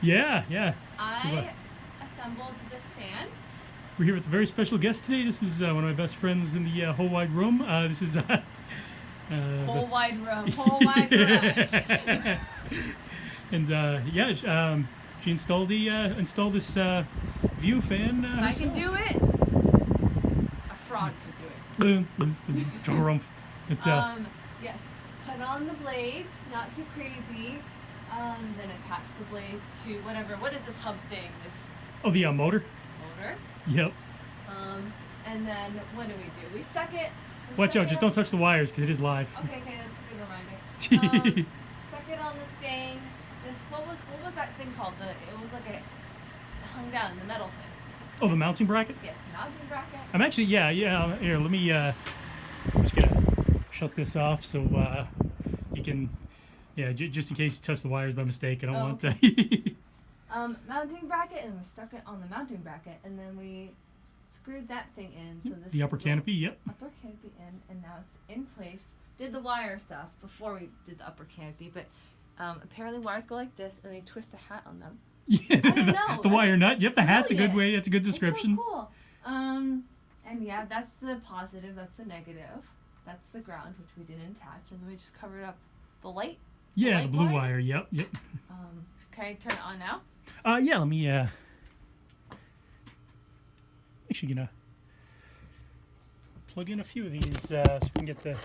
Yeah, yeah. I assembled this fan. We're here with a very special guest today. This is one of my best friends in the whole wide room. This is Whole wide room, whole wide garage. And yeah, she installed this View fan. If I can do it, a frog could do it. Drumpf. Yes. Put on the blades, not too crazy. Then attach the blades to whatever. What is this hub thing? This the motor. motor. Yep. And then what do? We stuck it. Watch out! Just don't touch the wires because it is live. Okay, that's a good reminder. Stuck it on the thing. What was that thing called? It was like it hung down, the metal thing. Oh, the mounting bracket. Yes, mounting bracket. I'm actually yeah. Here, let me. I'm just gonna shut this off so you can. Yeah, just in case you touch the wires by mistake. I don't want to. Mounting bracket, and we stuck it on the mounting bracket, and then we screwed that thing in. So this the upper canopy, yep. Upper canopy in, and now it's in place. Did the wire stuff before we did the upper canopy, but apparently wires go like this, and they twist the hat on them. Yeah, I don't know. the wire nut. Yep, the hat's a Brilliant. good way. That's a good description. It's so cool. And yeah, that's the positive. That's the negative. That's the ground, which we didn't attach, and then we just covered up the light. Yeah, the blue wire. Yep. Okay, turn it on now. Yeah. Let me. Actually, gonna plug in a few of these so we can get the.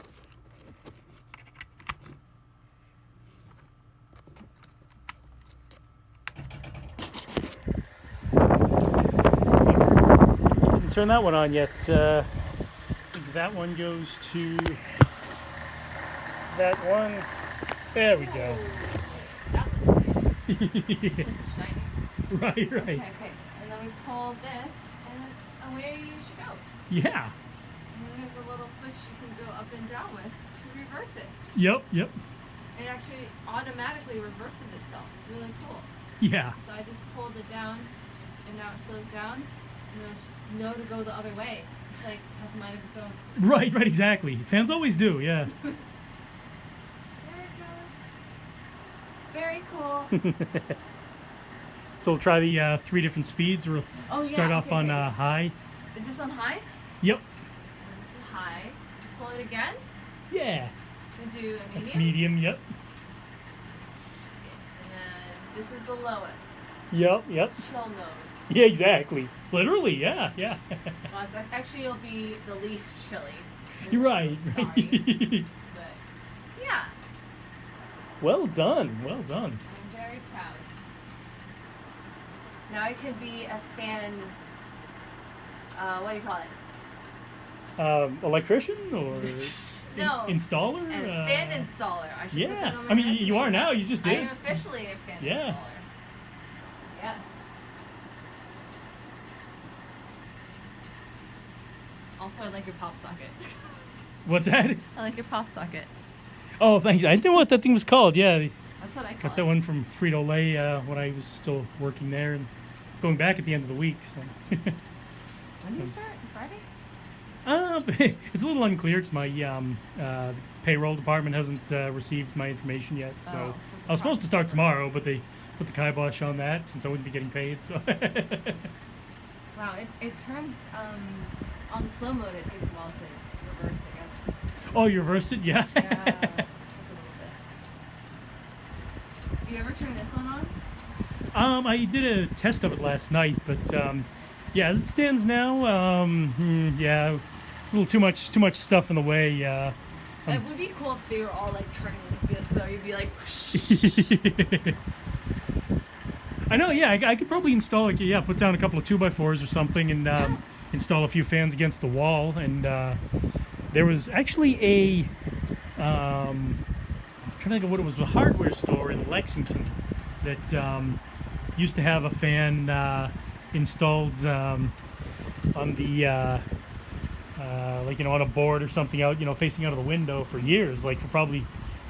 Didn't turn that one on yet. I think that one goes to that one. There we go. That looks nice. It's shiny. Right. Okay. And then we pull this, and away she goes. Yeah. And then there's a little switch you can go up and down with to reverse it. Yep. It actually automatically reverses itself. It's really cool. Yeah. So I just pulled it down, and now it slows down, and it'll just know to go the other way. It's like it has a mind of its own. Right, exactly. Fans always do, yeah. There it goes. Very cool. So we'll try the 3 different speeds. We'll start off on high. Is this on high? Yep. This is high. Pull it again. Yeah. And do a medium. That's medium, yep. And then this is the lowest. Yep. Chill mode. Yeah, exactly. Literally, yeah. Well, actually, it'll be the least chilly. You're right. Sorry. But, yeah. Well done. I'm very proud. Now I could be a fan, what do you call it? Electrician or No. installer? And fan installer. I should put that on my I mean, resume. you are now. You just I did. am officially a fan installer. Yes. Also, I like your pop socket. What's that? I like your pop socket. Oh, thanks. I didn't know what that thing was called. Yeah. That's what I call Got that one from Frito-Lay when I was still working there and going back at the end of the week. So. When do you start? Friday? It's a little unclear because my payroll department hasn't received my information yet. So I was supposed to start tomorrow, but they put the kibosh on that since I wouldn't be getting paid. So. Wow, it turns on slow mode. It takes a while to reverse, I guess. Oh, you reversed it? Yeah. Yeah, took a little bit. Do you ever turn this one on? I did a test of it last night, but yeah, as it stands now, yeah, a little too much stuff in the way. It would be cool if they were all like turning like this, though. You'd be like. I know. Yeah, I could probably install like put down a couple of 2x4s or something and install a few fans against the wall. And there was actually a I'm trying to think of what it was, a hardware store in Lexington that used to have a fan installed on the like on a board or something out facing out of the window for years, like for probably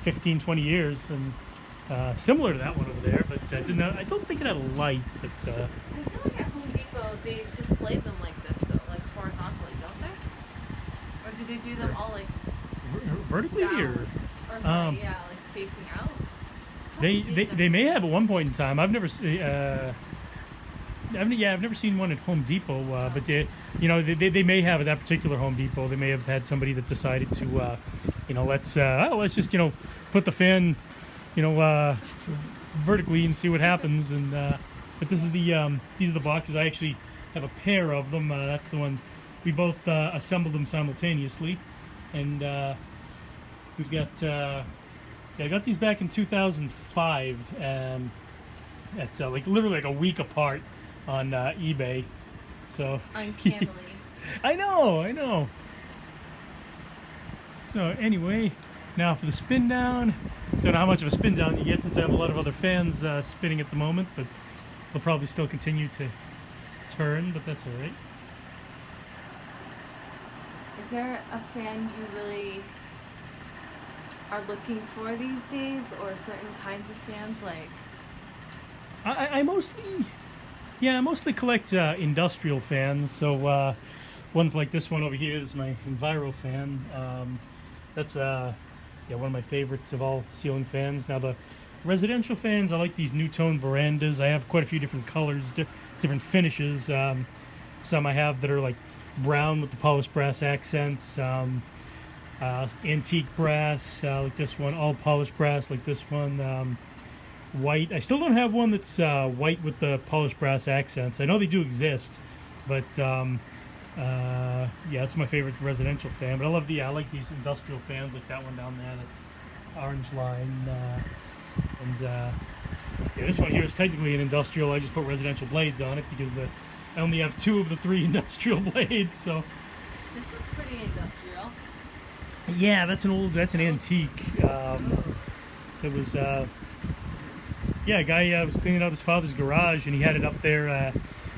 15-20 years, and similar to that one over there, but I don't think it had a light, but I feel like at Home Depot they display them like this though, like horizontally, don't they? Or do they do them all like vertically down? or Or sorry, like facing out? They may have at one point in time. I've never I've never seen one at Home Depot, but they may have at that particular Home Depot. They may have had somebody that decided to let's just put the fan vertically and see what happens. And but this is these are the boxes. I actually have a pair of them. That's the one we both assembled them simultaneously, and we've got. I got these back in 2005 at literally like a week apart on eBay. So uncannily. I know. So anyway, now for the spin down. Don't know how much of a spin down you get since I have a lot of other fans spinning at the moment, but they'll probably still continue to turn, but that's all right. Is there a fan you really are looking for these days, or certain kinds of fans? Like, I mostly collect industrial fans. So ones like this one over here is my Enviro fan. That's one of my favorites of all ceiling fans. Now the residential fans, I like these New-Tone verandas. I have quite a few different colors, different finishes. Some I have that are like brown with the polished brass accents. Antique brass, like this one, all polished brass, like this one. White. I still don't have one that's white with the polished brass accents. I know they do exist, but it's my favorite residential fan. But I like these industrial fans, like that one down there, the orange line. This one here is technically an industrial. I just put residential blades on it because I only have 2 of the 3 industrial blades. So this looks pretty industrial. Yeah, that's an antique. It was, a guy was cleaning out his father's garage, and he had it up there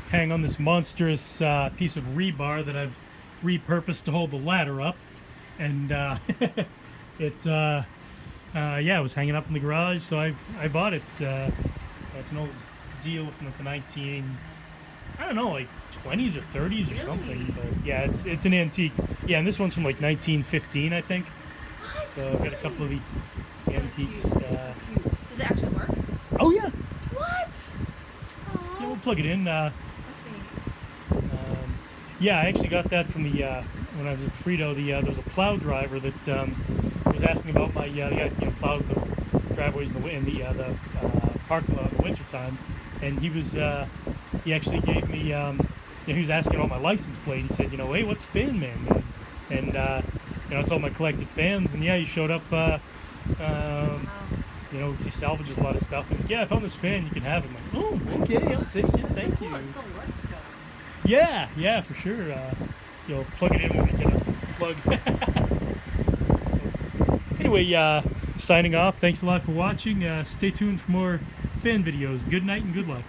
hang on this monstrous piece of rebar that I've repurposed to hold the ladder up. And it was hanging up in the garage, so I bought it. It's an old deal from like the 20s or 30s or something. But yeah, it's an antique. Yeah, and this one's from like 1915, I think. What? So I've got a couple of the antiques. So cute. Does it actually work? Oh yeah. What? Yeah, we'll plug it in. Okay. I actually got that from the when I was at Frito. There was a plow driver that was asking about my the guy plows the driveways in the park in the wintertime, and he actually gave me he was asking about my license plate. He said, hey, what's Fan Man? And I told him I collected fans, and he showed up. Wow. He salvages a lot of stuff. He's like, I found this fan. You can have it. I'm like, oh, okay, I'll take it. Thank you. It still works though. Yeah, for sure. Plug it in when you get a plug. Anyway, signing off. Thanks a lot for watching. Stay tuned for more fan videos. Good night and good luck.